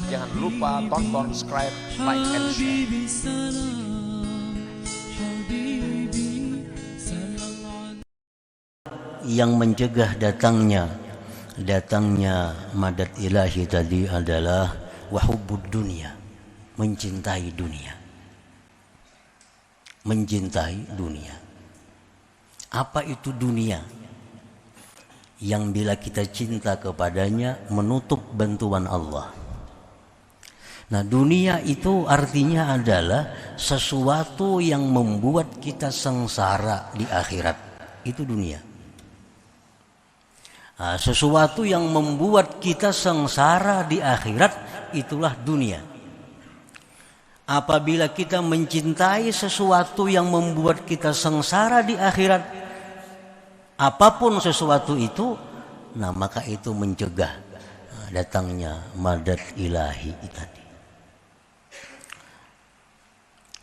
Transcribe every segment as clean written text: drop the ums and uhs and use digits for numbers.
Jangan lupa tonton, subscribe, like, and share. Yang mencegah datangnya madad ilahi tadi adalah wahubbud dunia, mencintai dunia. Apa itu dunia? Yang bila kita cinta kepadanya menutup bantuan Allah. Nah, dunia itu artinya adalah sesuatu yang membuat kita sengsara di akhirat. Itu dunia. Nah, sesuatu yang membuat kita sengsara di akhirat, itulah dunia. Apabila kita mencintai sesuatu yang membuat kita sengsara di akhirat, apapun sesuatu itu, nah maka itu mencegah datangnya madad ilahi tadi.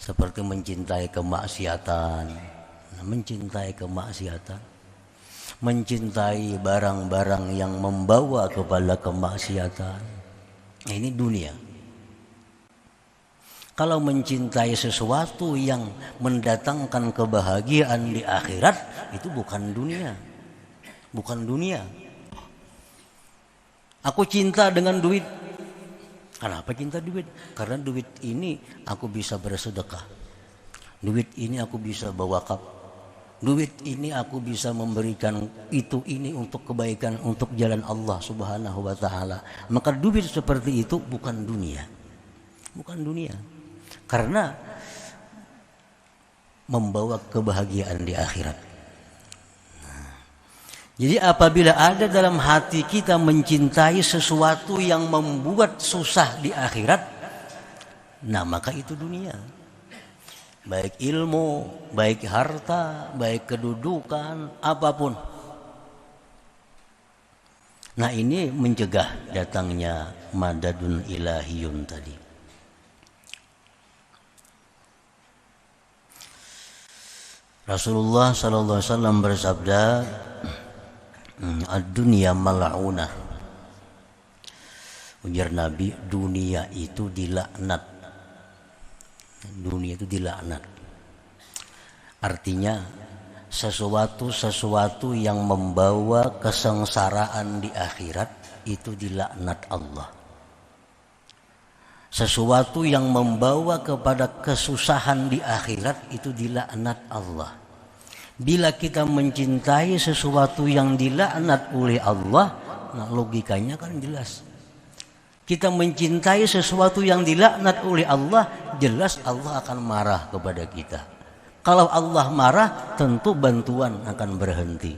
Seperti mencintai kemaksiatan, mencintai barang-barang yang membawa kepada kemaksiatan. Nah, ini dunia. Kalau mencintai sesuatu yang mendatangkan kebahagiaan di akhirat, itu bukan dunia. Aku cinta dengan duit. Kenapa cinta duit? Karena duit ini aku bisa bersedekah. Duit ini aku bisa berwakaf. Duit ini aku bisa memberikan ini untuk kebaikan, untuk jalan Allah Subhanahu wa taala. Maka duit seperti itu bukan dunia. Karena membawa kebahagiaan di akhirat. Jadi apabila ada dalam hati kita mencintai sesuatu yang membuat susah di akhirat, nah maka itu dunia. Baik ilmu, baik harta, baik kedudukan, apapun. Nah, ini mencegah datangnya madadun ilahiyun tadi. Rasulullah sallallahu alaihi wasallam bersabda, ad-dunya mal'unah. Ujar Nabi, dunia itu dilaknat. Artinya sesuatu yang membawa kesengsaraan di akhirat itu dilaknat Allah. Sesuatu yang membawa kepada kesusahan di akhirat itu dilaknat Allah. Bila kita mencintai sesuatu yang dilaknat oleh Allah, nah logikanya kan jelas. Kita mencintai sesuatu yang dilaknat oleh Allah, jelas Allah akan marah kepada kita. Kalau Allah marah, tentu bantuan akan berhenti.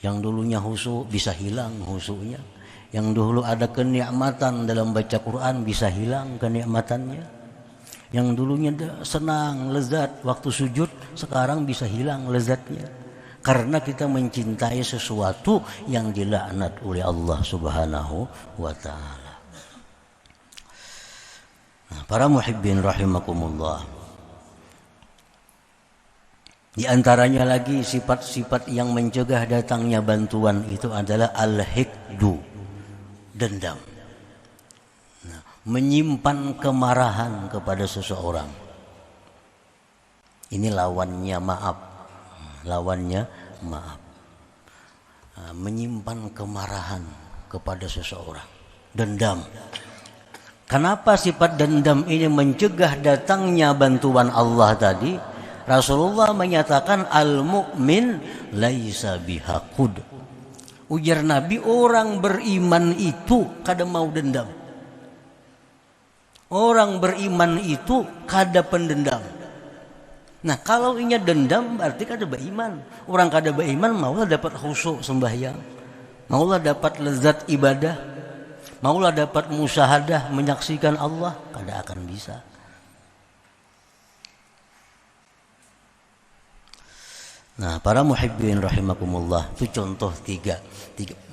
Yang dulunya khusyuk bisa hilang khusyuknya. Yang dulu ada kenikmatan dalam baca Quran bisa hilang kenikmatannya. Yang dulunya senang, lezat waktu sujud, sekarang bisa hilang lezatnya. Karena kita mencintai sesuatu yang dilaknat oleh Allah Subhanahu wa ta'ala. Nah, para muhibbin rahimakumullah. Di antaranya lagi sifat-sifat yang mencegah datangnya bantuan itu adalah al-hikdu, dendam. Menyimpan kemarahan kepada seseorang. Ini lawannya maaf. Menyimpan kemarahan kepada seseorang. Dendam. Kenapa sifat dendam ini mencegah datangnya bantuan Allah tadi? Rasulullah menyatakan al-mu'min laisa bihaqud. Ujar Nabi, orang beriman itu kada mau dendam. Orang beriman itu kada pendendam. Nah, kalau inya dendam berarti kada beriman. Orang kada beriman maulah dapat khusyuk sembahyang, maulah dapat lezat ibadah, maulah dapat musyahadah menyaksikan Allah, kada akan bisa. Nah, para muhibbin rahimakumullah, itu contoh tiga.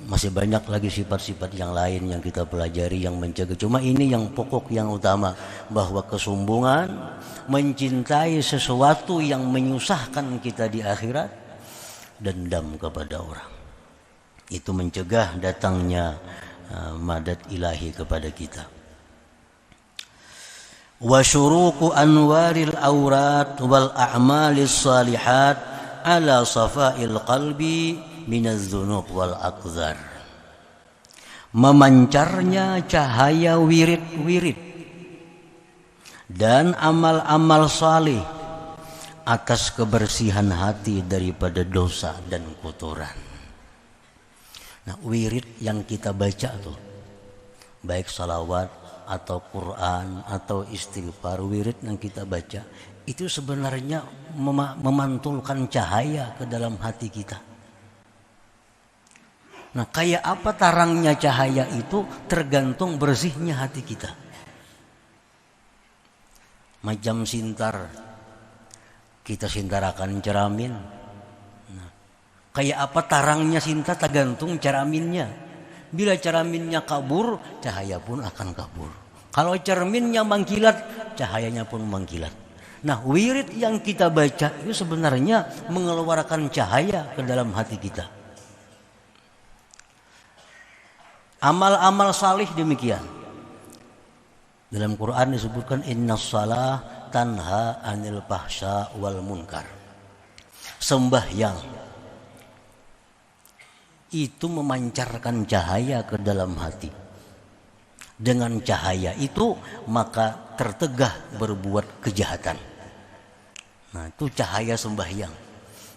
Masih banyak lagi sifat-sifat yang lain yang kita pelajari yang mencegah. Cuma ini yang pokok, yang utama, bahwa kesombongan, mencintai sesuatu yang menyusahkan kita di akhirat, dendam kepada orang. Itu mencegah datangnya madad ilahi kepada kita. Wa syuruqu anwaril aurat wal a'malis salihat ala safail qalbi minaz dzunub wal aqdhar. Memancarnya cahaya wirid-wirid dan amal-amal saleh atas kebersihan hati daripada dosa dan kotoran. Nah, wirid yang kita baca tuh, baik salawat atau Quran atau istighfar, wirid yang kita baca itu sebenarnya memantulkan cahaya ke dalam hati kita. Nah, kayak apa tarangnya cahaya itu tergantung bersihnya hati kita. Macam sintar, kita sintarakan cermin. Kayak apa tarangnya sinta tergantung cerminnya. Bila cerminnya kabur, cahaya pun akan kabur. Kalau cerminnya mengkilat, cahayanya pun mengkilat. Nah, wirid yang kita baca itu sebenarnya mengeluarkan cahaya ke dalam hati kita. Amal-amal salih demikian. Dalam Quran disebutkan innas shalah tanha anil fahsya wal munkar. Sembahyang itu memancarkan cahaya ke dalam hati. Dengan cahaya itu maka tertegah berbuat kejahatan. Nah, itu cahaya sembahyang.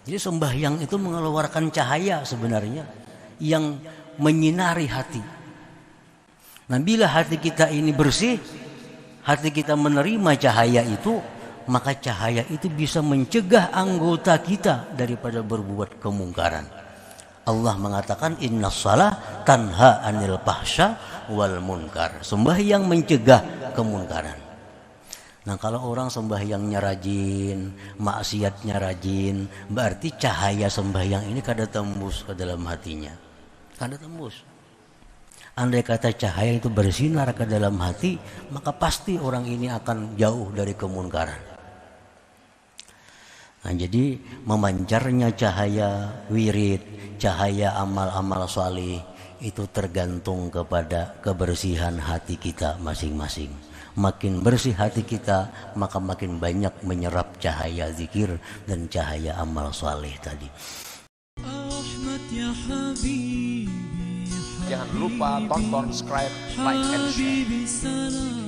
Jadi sembahyang itu mengeluarkan cahaya sebenarnya yang menyinari hati. Nah, bila hati kita ini bersih, hati kita menerima cahaya itu, maka cahaya itu bisa mencegah anggota kita daripada berbuat kemungkaran. Allah mengatakan innas shalah tanha anil fahsya wal munkar. Sembahyang mencegah kemungkaran. Nah, kalau orang sembahyangnya rajin, maksiatnya rajin, berarti cahaya sembahyang ini kada tembus ke dalam hatinya. Kada tembus. Andai kata cahaya itu bersinar ke dalam hati, maka pasti orang ini akan jauh dari kemungkaran. Nah, jadi memancarnya cahaya wirid, cahaya amal-amal salih itu tergantung kepada kebersihan hati kita masing-masing. Makin bersih hati kita, maka makin banyak menyerap cahaya zikir dan cahaya amal salih tadi. Jangan lupa tonton, subscribe, like, and share.